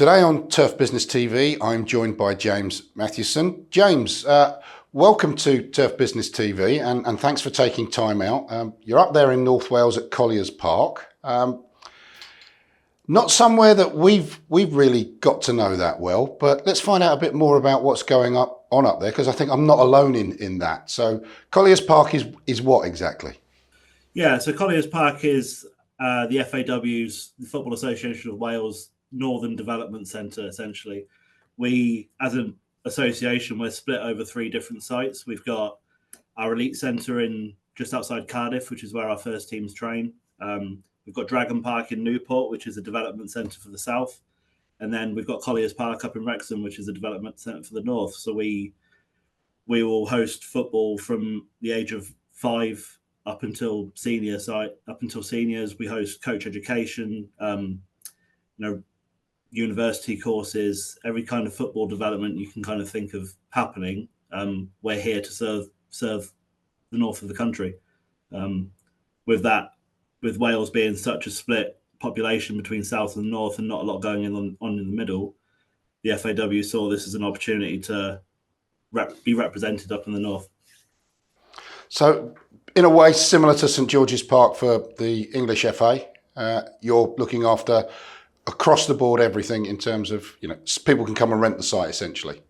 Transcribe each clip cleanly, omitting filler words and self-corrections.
Today on Turf Business TV, I'm joined by James Mathewson. James, welcome to Turf Business TV, and thanks for taking time out. You're up there in North Wales at Colliers Park. Not somewhere that we've really got to know that well, but let's find out a bit more about what's going on up there, because I think I'm not alone in that. So Colliers Park is what exactly? Yeah, so Colliers Park is the FAW's, the Football Association of Wales Northern Development Centre, essentially. We, as an association, we're split over 3 different sites. We've got our elite centre in just outside Cardiff, which is where our first teams train. We've got Dragon Park in Newport, which is a development centre for the south. And then we've got Colliers Park up in Wrexham, which is a development centre for the north. So we will host football from the age of 5 up until seniors. We host coach education, university courses, every kind of football development you can kind of think of happening. We're here to serve the north of the country. With Wales being such a split population between south and north, and not a lot going on in the middle, the FAW saw this as an opportunity to be represented up in the north. So, in a way, similar to St George's Park for the English FA, you're looking after across the board everything in terms of, people can come and rent the site essentially.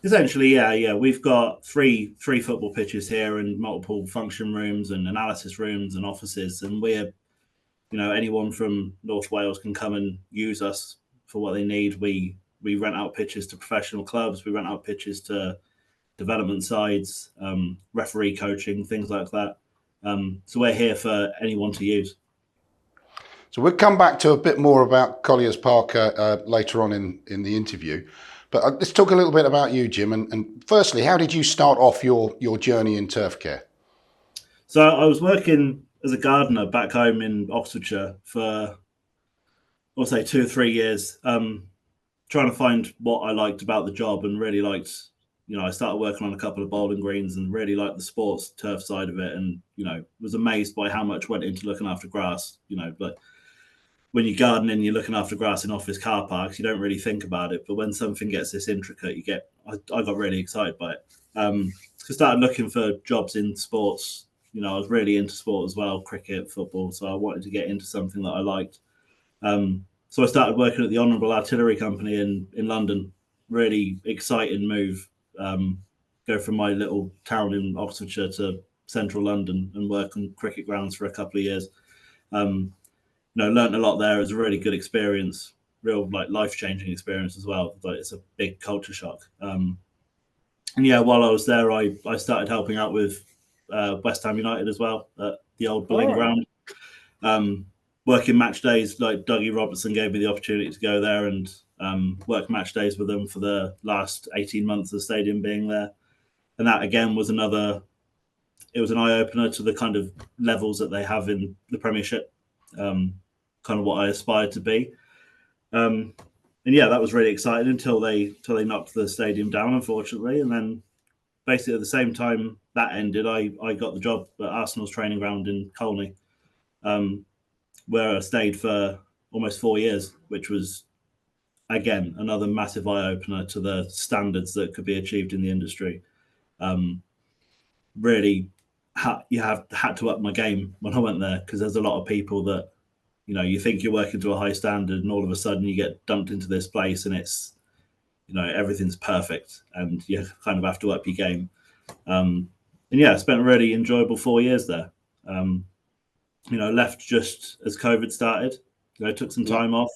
Essentially, yeah. We've got three football pitches here and multiple function rooms and analysis rooms and offices, and we're, anyone from North Wales can come and use us for what they need. We rent out pitches to professional clubs, we rent out pitches to development sides, referee coaching, things like that. So we're here for anyone to use. So we'll come back to a bit more about Colliers Park later on in the interview. But let's talk a little bit about you, Jim. And firstly, how did you start off your journey in turf care? So I was working as a gardener back home in Oxfordshire for, I'll say, 2 or 3 years, trying to find what I liked about the job, and really liked, I started working on a couple of bowling greens and really liked the sports turf side of it, and, was amazed by how much went into looking after grass, but when you're gardening, you're looking after grass in office car parks, you don't really think about it. But when something gets this intricate, I got really excited by it. So I started looking for jobs in sports. I was really into sport as well, cricket, football. So I wanted to get into something that I liked. So I started working at the Honourable Artillery Company in London. Really exciting move. Go from my little town in Oxfordshire to central London and work on cricket grounds for a couple of years. Learned a lot there. It was a really good experience, real life-changing experience as well. It's a big culture shock. And while I was there, I started helping out with West Ham United as well at the old Boleyn Ground. Working match days, like Dougie Robertson gave me the opportunity to go there and work match days with them for the last 18 months of the stadium being there. And that again was it was an eye-opener to the kind of levels that they have in the Premiership. Kind of what I aspired to be. And that was really exciting until they knocked the stadium down, unfortunately. And then basically at the same time that ended, I got the job at Arsenal's training ground in Colney, where I stayed for almost 4 years, which was, again, another massive eye-opener to the standards that could be achieved in the industry. Really had to up my game when I went there, because there's a lot of people that, you think you're working to a high standard, and all of a sudden you get dumped into this place and it's, everything's perfect, and you kind of have to up your game. I spent a really enjoyable 4 years there. Left just as COVID started. Took some time off.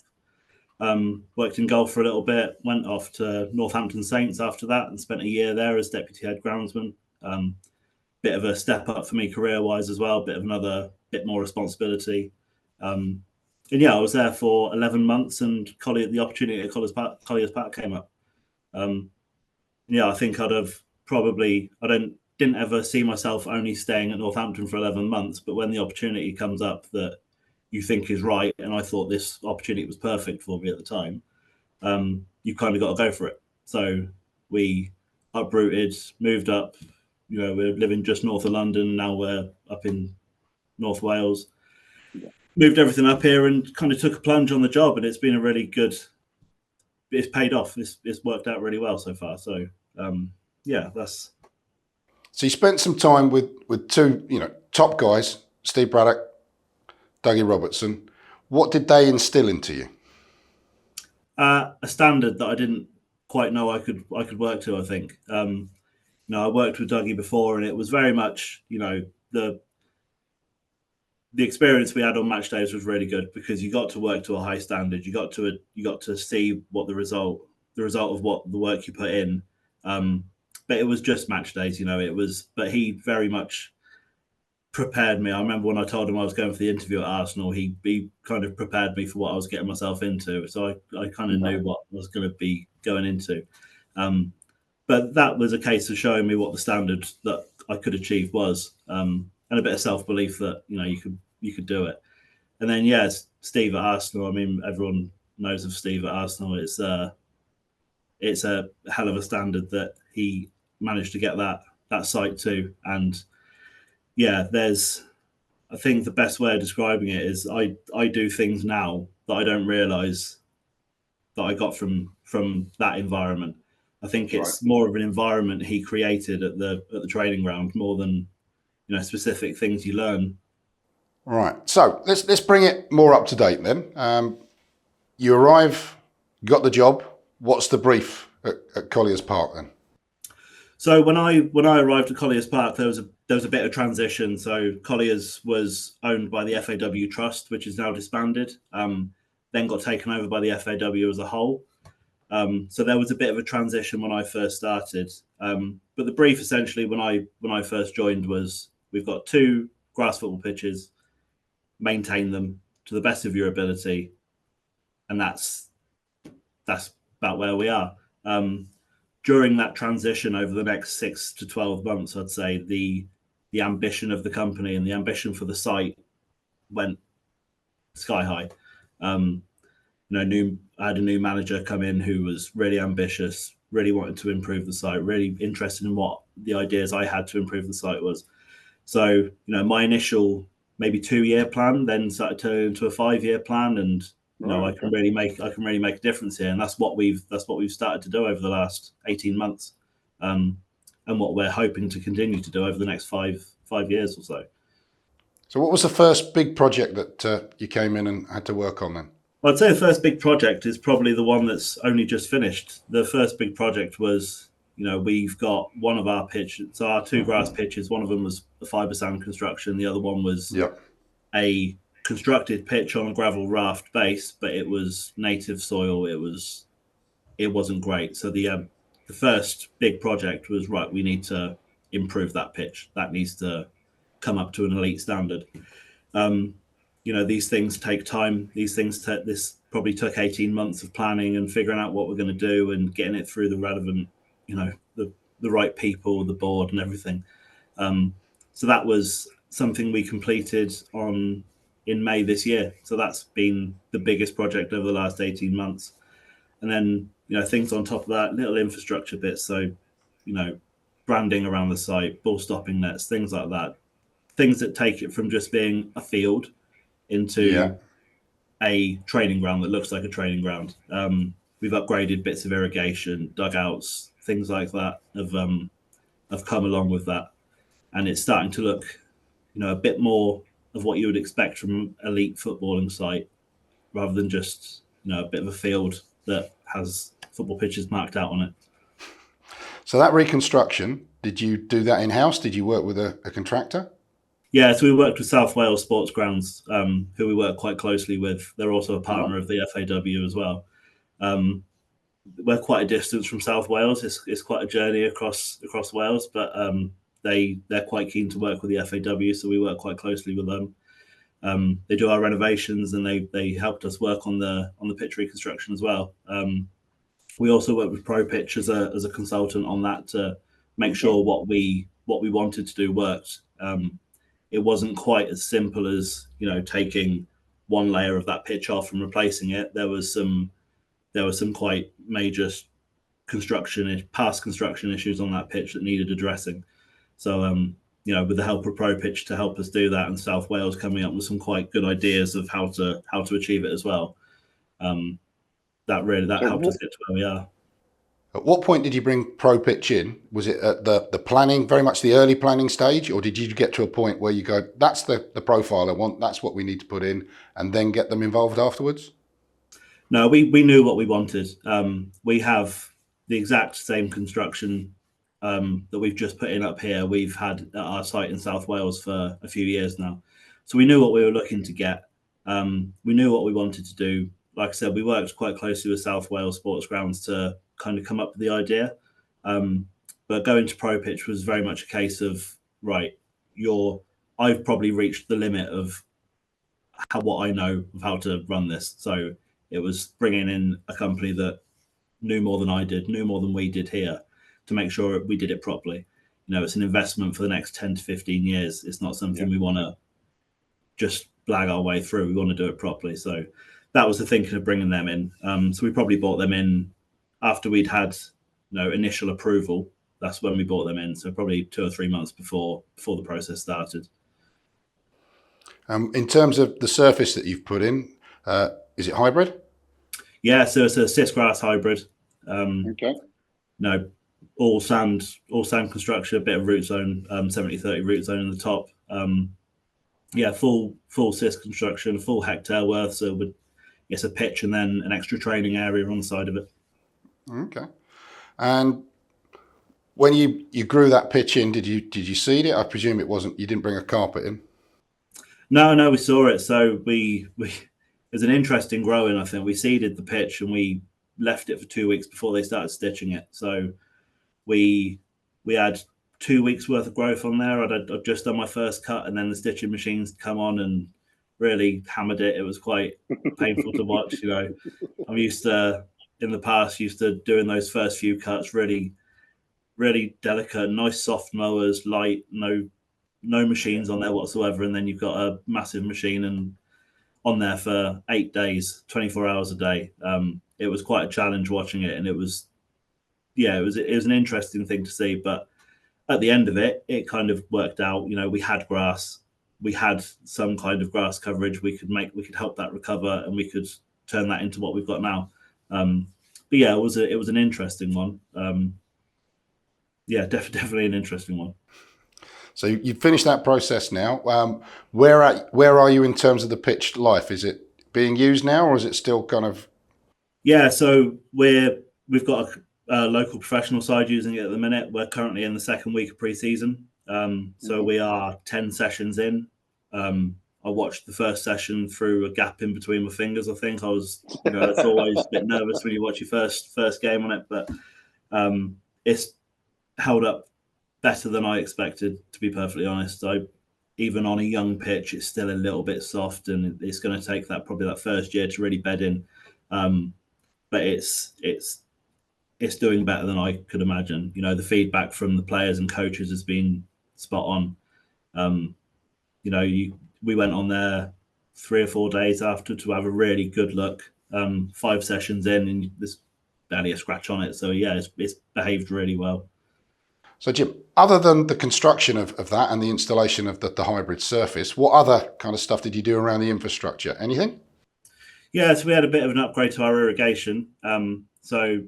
Worked in golf for a little bit. Went off to Northampton Saints after that and spent a year there as deputy head groundsman. Bit of a step up for me career-wise as well. Bit more responsibility. I was there for 11 months, and the opportunity at Colliers Park came up. I think didn't ever see myself only staying at Northampton for 11 months, but when the opportunity comes up that you think is right, and I thought this opportunity was perfect for me at the time, you kind of got to go for it. So we uprooted, moved up. We're living just north of London. Now we're up in North Wales. Moved everything up here and kind of took a plunge on the job, and it's been a really good it's paid off. It's worked out really well so far. So yeah, that's. So you spent some time with two, top guys, Steve Braddock, Dougie Robertson. What did they instill into you? A standard that I didn't quite know I could work to. I think. I worked with Dougie before, and it was very much, the experience we had on match days was really good because you got to work to a high standard. You got to see what the result of what the work you put in. But it was just match days, but he very much prepared me. I remember when I told him I was going for the interview at Arsenal, he kind of prepared me for what I was getting myself into. So I kind of knew what I was going to be going into. But that was a case of showing me what the standard that I could achieve was, and a bit of self-belief that, you could do it. And then, Steve at Arsenal, I mean, everyone knows of Steve at Arsenal. It's a hell of a standard that he managed to get that site to. And I think the best way of describing it is I do things now that I don't realize that I got from that environment. I think it's more of an environment he created at the training ground more than specific things you learn. Right. So let's bring it more up to date then. You arrive, you got the job. What's the brief at Colliers Park then? So when I arrived at Colliers Park, there was a bit of transition. So Colliers was owned by the FAW Trust, which is now disbanded. Then got taken over by the FAW as a whole. So there was a bit of a transition when I first started. But the brief essentially when I first joined was we've got 2 grass football pitches, maintain them to the best of your ability, and that's about where we are. During that transition over the next 6 to 12 months, I'd say the ambition of the company and the ambition for the site went sky high. I had a new manager come in who was really ambitious, really wanted to improve the site, really interested in what the ideas I had to improve the site was. So, my initial maybe 2-year plan then started turning into a 5-year plan, and I can really make a difference here, and that's what we've started to do over the last 18 months, and what we're hoping to continue to do over the next five years or so. So what was the first big project that you came in and had to work on then? I'd say the first big project is probably the one that's only just finished. The first big project was, we've got one of our pitches, so our 2 grass pitches, one of them was a fibre sand construction, the other one was a constructed pitch on a gravel raft base, but it was native soil. It wasn't great. So the first big project was, we need to improve that pitch. That needs to come up to an elite standard. These things take time. This probably took 18 months of planning and figuring out what we're going to do and getting it through the relevant, the right people, the board and everything. So that was something we completed in May this year. So that's been the biggest project over the last 18 months. And then, things on top of that, little infrastructure bits. So, branding around the site, ball stopping nets, things like that. Things that take it from just being a field into a training ground that looks like a training ground. We've upgraded bits of irrigation, dugouts, things like that have come along with that. And it's starting to look, a bit more of what you would expect from elite footballing site, rather than just, a bit of a field that has football pitches marked out on it. So that reconstruction, did you do that in-house? Did you work with a contractor? Yeah, so we worked with South Wales Sports Grounds, who we work quite closely with. They're also a partner of the FAW as well. We're quite a distance from South Wales. It's quite a journey across Wales, but they're quite keen to work with the FAW, so we work quite closely with them. They do our renovations, and they helped us work on the pitch reconstruction as well. We also work with Pro Pitch as a consultant on that to make sure what we wanted to do worked. It wasn't quite as simple as taking one layer of that pitch off and replacing it. There was some quite major past construction issues on that pitch that needed addressing. So with the help of Pro Pitch to help us do that, and South Wales coming up with some quite good ideas of how to achieve it as well. that So helped what, us get to where we are. At what point did you bring Pro Pitch in? Was it at the planning, very much the early planning stage, or did you get to a point where you go, that's the profile I want, that's what we need to put in, and then get them involved afterwards? No, we knew what we wanted. We have the exact same construction that we've just put in up here. We've had at our site in South Wales for a few years now, so we knew what we were looking to get. We knew what we wanted to do. Like I said, we worked quite closely with South Wales Sports Grounds to kind of come up with the idea. But going to Pro Pitch was very much a case of, right, I've probably reached the limit of what I know of how to run this. So it was bringing in a company that knew more than I did, knew more than we did here, to make sure we did it properly. It's an investment for the next 10 to 15 years. It's not something we want to just blag our way through. We want to do it properly. So that was the thinking of bringing them in. So we probably brought them in after we'd had initial approval. That's when we brought them in. So probably 2 or 3 months before the process started. In terms of the surface that you've put in, is it hybrid? Yeah, so it's a cis grass hybrid. okay. All sand construction, a bit of root zone, 70-30 root zone in the top. Full cis construction, full hectare worth. So it's a pitch and then an extra training area on the side of it. Okay. And when you grew that pitch in, did you seed it? I presume it wasn't. You didn't bring a carpet in. No, we saw it. So it was an interesting growing. I think we seeded the pitch and we left it for 2 weeks before they started stitching it. So we had 2 weeks worth of growth on there. I'd just done my first cut, and then the stitching machines come on and really hammered it. It was quite painful to watch. I'm used to doing those first few cuts, really, really delicate, nice soft mowers, light, no machines on there whatsoever, and then you've got a massive machine and on there for 8 days, 24 hours a day. It was quite a challenge watching it, and it was an interesting thing to see. But at the end of it, it kind of worked out. We had grass, we had some kind of grass coverage. We could help that recover, and we could turn that into what we've got now. But yeah, it was an interesting one. Definitely an interesting one. So you've finished that process now. Where are you in terms of the pitched life? Is it being used now, or is it still kind of? Yeah, so we've got a local professional side using it at the minute. We're currently in the second week of pre-season. So we are 10 sessions in. I watched the first session through a gap in between my fingers. I think I was, it's always a bit nervous when you watch your first game on it, but it's held up better than I expected, to be perfectly honest. Even on a young pitch, it's still a little bit soft, and it's going to take probably that first year to really bed in. But it's doing better than I could imagine. The feedback from the players and coaches has been spot on. We went on there 3 or 4 days after to have a really good look. 5 sessions in, and there's barely a scratch on it. So yeah, it's behaved really well. So Jim, other than the construction of that and the installation of the hybrid surface, what other kind of stuff did you do around the infrastructure? Anything? Yeah, so we had a bit of an upgrade to our irrigation. So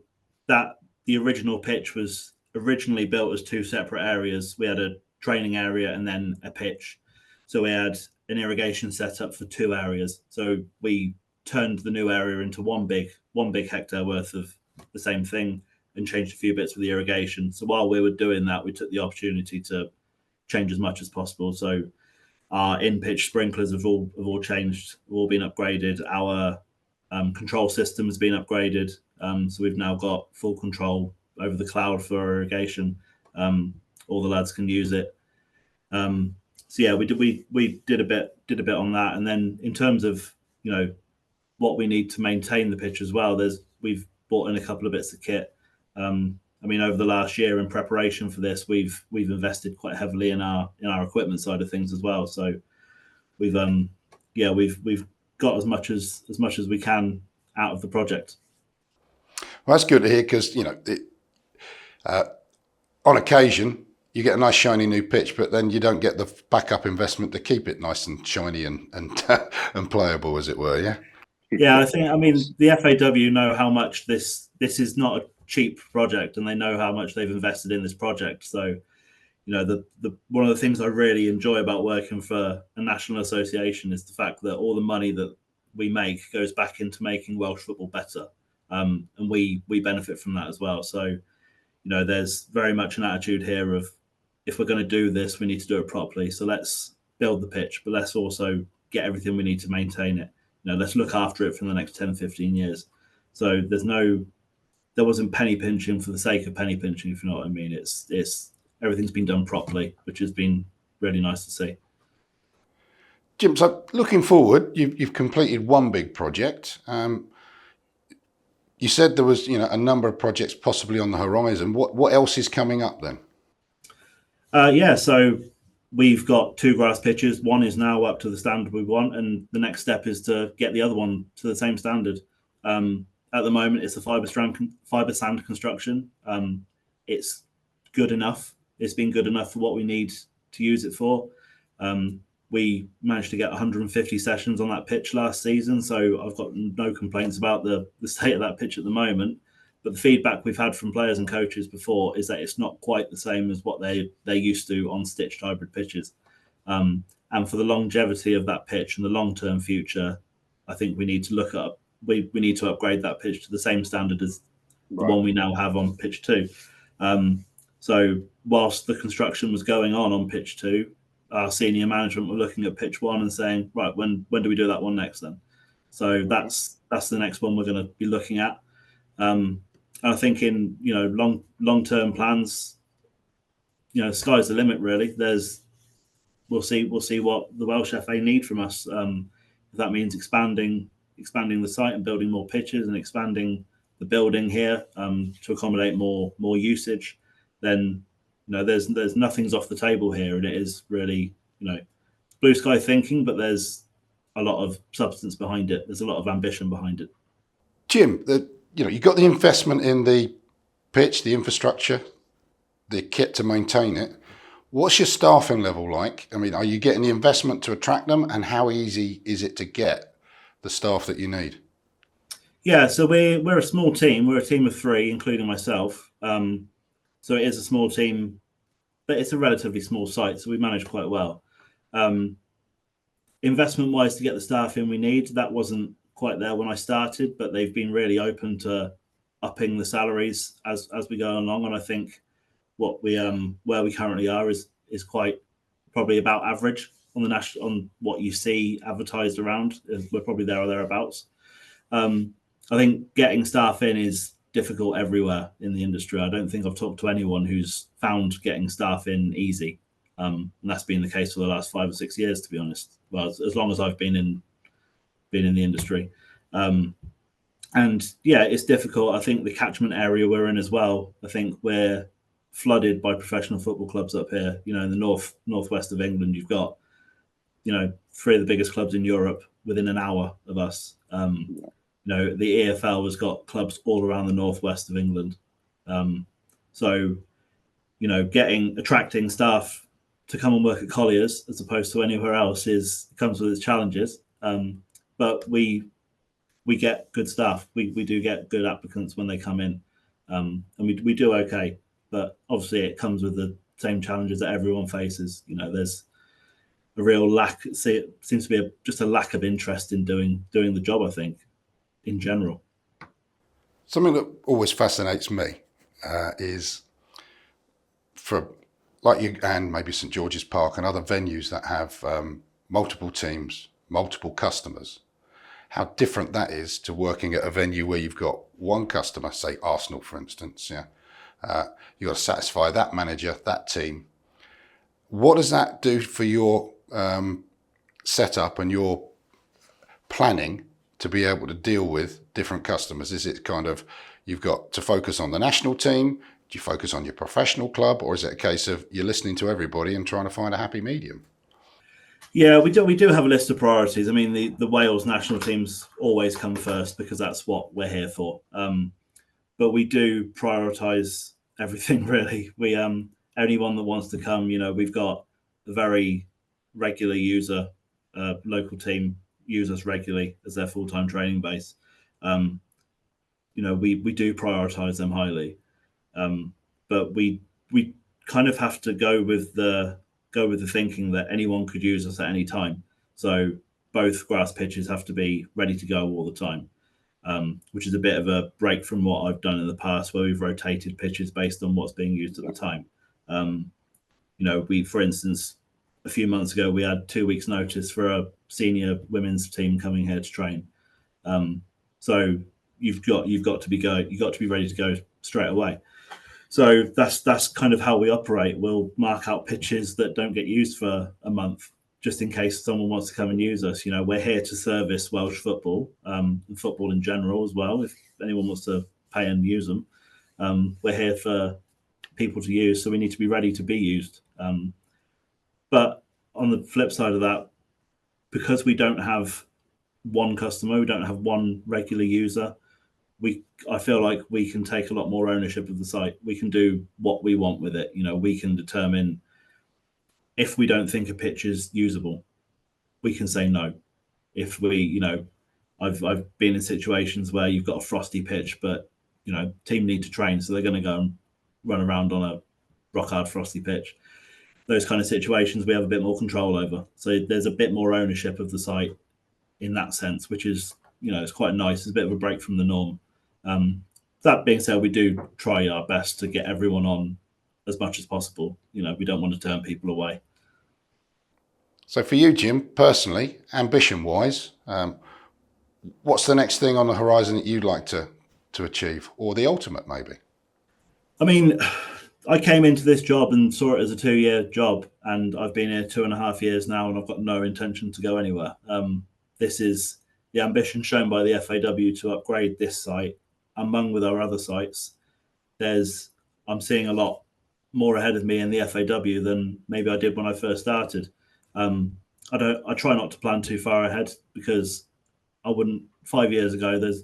the original pitch was originally built as 2 separate areas. We had a training area and then a pitch. So we had an irrigation set up for 2 areas. So we turned the new area into one big hectare worth of the same thing, and changed a few bits with the irrigation. So while we were doing that, we took the opportunity to change as much as possible. So our in-pitch sprinklers have all changed, have all been upgraded. Our control system has been upgraded. So we've now got full control over the cloud for irrigation. All the lads can use it. So yeah, we did a bit on that. And then in terms of what we need to maintain the pitch as well, we've bought in a couple of bits of kit. Over the last year in preparation for this, we've invested quite heavily in our equipment side of things as well. So we've got as much as we can out of the project. Well, that's good to hear, because on occasion you get a nice shiny new pitch, but then you don't get the backup investment to keep it nice and shiny and and playable, as it were. Yeah. Yeah, I mean, the FAW know how much this is not a cheap project, and they know how much they've invested in this project. So, the one of the things I really enjoy about working for a national association is the fact that all the money that we make goes back into making Welsh football better, and we benefit from that as well. So, there's very much an attitude here of, if we're going to do this, we need to do it properly. So let's build the pitch, but let's also get everything we need to maintain it. Let's look after it for the next 10, 15 years. So there wasn't penny pinching for the sake of penny pinching, if you know what I mean. It's everything's been done properly, which has been really nice to see. Jim, so looking forward, you've completed one big project. You said there was, a number of projects possibly on the horizon. What else is coming up then? So we've got 2 grass pitches. One is now up to the standard we want, and the next step is to get the other one to the same standard. At the moment, it's a fibre sand construction. It's good enough. It's been good enough for what we need to use it for. We managed to get 150 sessions on that pitch last season, so I've got no complaints about the state of that pitch at the moment. But the feedback we've had from players and coaches before is that it's not quite the same as what they're used to on stitched hybrid pitches. And for the longevity of that pitch and the long-term future, I think we need to look up. We need to upgrade that pitch to the same standard as the one we now have on pitch 2. So whilst the construction was going on pitch 2, our senior management were looking at pitch 1 and saying, right, when do we do that one next then? So that's the next one we're going to be looking at. And I think in long-term plans, sky's the limit really. We'll see what the Welsh FA need from us. If that means expanding the site and building more pitches and expanding the building here to accommodate more usage, then there's nothing's off the table here, and it is really blue sky thinking, but there's a lot of substance behind it. There's a lot of ambition behind it. Jim, you've got the investment in the pitch, the infrastructure, the kit to maintain it. What's your staffing level like? I mean, are you getting the investment to attract them, and how easy is it to get the staff that you need? Yeah, so we're a small team. We're a team of 3, including myself. So it is a small team, but it's a relatively small site, so we manage quite well. Investment-wise, to get the staff in we need, that wasn't quite there when I started, but they've been really open to upping the salaries as we go along. And I think what where we currently are is quite probably about average on what you see advertised around. We're probably there or thereabouts. I think getting staff in is difficult everywhere in the industry. I don't think I've talked to anyone who's found getting staff in easy. And that's been the case for the last 5 or 6 years, to be honest. Well, as long as I've been in the industry. And yeah, it's difficult. I think the catchment area we're in as well, I think we're flooded by professional football clubs up here. In the northwest of England, you've got 3 of the biggest clubs in Europe within an hour of us. The EFL has got clubs all around the northwest of England. So attracting staff to come and work at Colliers as opposed to anywhere else comes with its challenges. But we get good staff. We do get good applicants when they come in, and we do okay. But obviously, it comes with the same challenges that everyone faces. There's a real lack. It seems to be just a lack of interest in doing the job, I think, in general. Something that always fascinates me is for like you and maybe St George's Park and other venues that have multiple teams, multiple customers, how different that is to working at a venue where you've got one customer, say Arsenal, for instance. Yeah, you've got to satisfy that manager, that team. What does that do for your setup and your planning to be able to deal with different customers? Is it kind of you've got to focus on the national team? Do you focus on your professional club, or is it a case of you're listening to everybody and trying to find a happy medium? Yeah, we do have a list of priorities. I mean, the Wales national teams always come first because that's what we're here for. But we do prioritise everything really. We anyone that wants to come, we've got a very regular user local team. use us regularly as their full-time training base. We do prioritize them highly, but we kind of have to go with the thinking that anyone could use us at any time. So both grass pitches have to be ready to go all the time, which is a bit of a break from what I've done in the past, where we've rotated pitches based on what's being used at the time. For instance, a few months ago, we had 2 weeks' notice for a senior women's team coming here to train. So you've got to be ready to go straight away. So that's kind of how we operate. We'll mark out pitches that don't get used for a month, just in case someone wants to come and use us. We're here to service Welsh football, and football in general as well. If anyone wants to pay and use them, we're here for people to use, so we need to be ready to be used. But on the flip side of that, because we don't have one customer, we don't have one regular user, I feel like we can take a lot more ownership of the site. We can do what we want with it. We can determine if we don't think a pitch is usable, we can say no. If I've been in situations where you've got a frosty pitch, but team need to train, so they're going to go and run around on a rock hard frosty pitch. Those kind of situations we have a bit more control over. So there's a bit more ownership of the site in that sense, which is, it's quite nice. It's a bit of a break from the norm. That being said, we do try our best to get everyone on as much as possible. We don't want to turn people away. So for you, Jim, personally, ambition-wise, what's the next thing on the horizon that you'd like to achieve, or the ultimate maybe? I mean, I came into this job and saw it as a 2-year job, and I've been here 2.5 years now, and I've got no intention to go anywhere. This is the ambition shown by the FAW to upgrade this site, among with our other sites. I'm seeing a lot more ahead of me in the FAW than maybe I did when I first started. I try not to plan too far ahead, because I wouldn't. 5 years ago, there's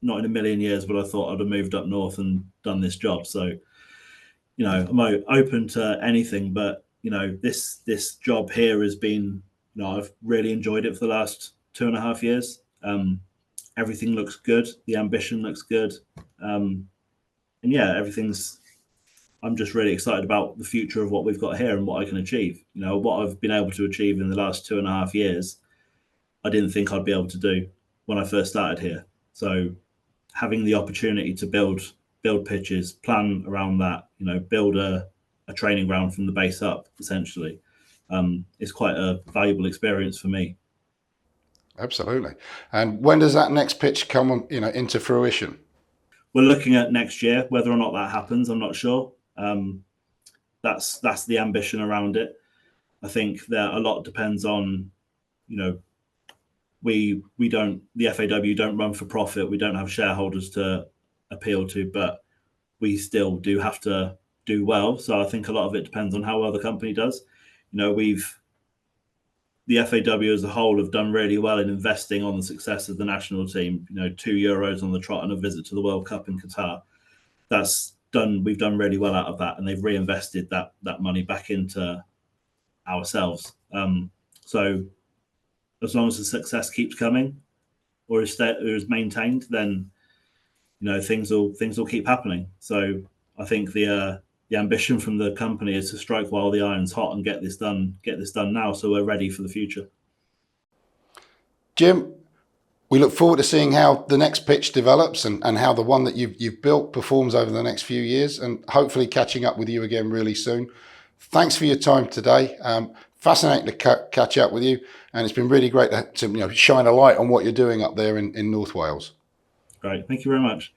not in a million years would I thought I'd have moved up north and done this job. So, I'm open to anything, but this job here has been, I've really enjoyed it for the last 2.5 years. Everything looks good. The ambition looks good. And yeah, I'm just really excited about the future of what we've got here and what I can achieve. What I've been able to achieve in the last 2.5 years, I didn't think I'd be able to do when I first started here. So having the opportunity to build pitches, plan around that, build a training ground from the base up, essentially, is quite a valuable experience for me. Absolutely. And when does that next pitch come, into fruition? We're looking at next year. Whether or not that happens, I'm not sure. That's the ambition around it. I think that a lot depends on, the FAW don't run for profit. We don't have shareholders to appeal to, but we still do have to do well. So I think a lot of it depends on how well the company does. The FAW as a whole have done really well in investing on the success of the national team. 2 Euros on the trot and a visit to the World Cup in Qatar. We've done really well out of that, and they've reinvested that money back into ourselves. So as long as the success keeps coming or is maintained, then things will keep happening. So I think the ambition from the company is to strike while the iron's hot and get this done now, so we're ready for the future. Jim, we look forward to seeing how the next pitch develops and how the one that you've built performs over the next few years, and hopefully catching up with you again really soon. Thanks for your time today. Fascinating to catch up with you, and it's been really great to shine a light on what you're doing up there in North Wales. Great. Thank you very much.